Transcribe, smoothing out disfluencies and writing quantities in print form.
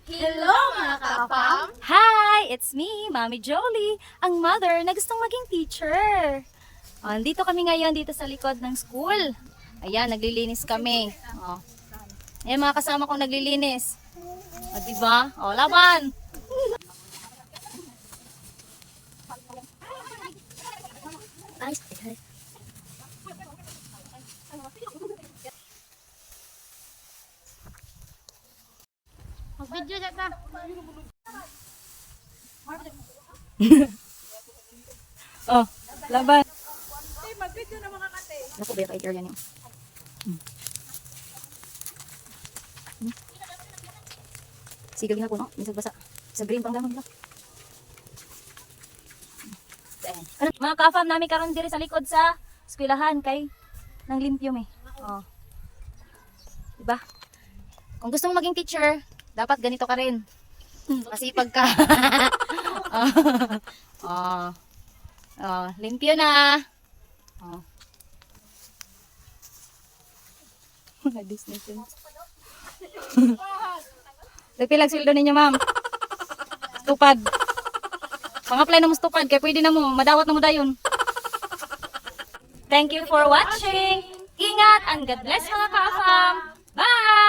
Hello mga kapam! Hi! It's me, Mami Jolie, ang mother na gustong maging teacher. Andito kami ngayon dito sa likod ng school. Ayan, naglilinis kami. Ayan mga kasama kong naglilinis. Diba? Laban! Mag-video na ta. Laban! Mag-video na mga kate. Naku, ba yung area niyo? Sige, na po, no? Minsan basa. Sa green, pang damang nila. Mga ka-fam namin karon diri sa likod sa eskwelahan kay nang limpyo may. Diba? Kung gusto mong maging teacher, dapat ganito ka rin. Masipag ka. Limpyo na. Nagpilag sweldo ninyo, ma'am. Tupad. Pang-apply na mo stupad, kaya pwede na mo. Madawat na mo dayon. Thank you for watching. Ingat and God bless mga ka-fam. Bye!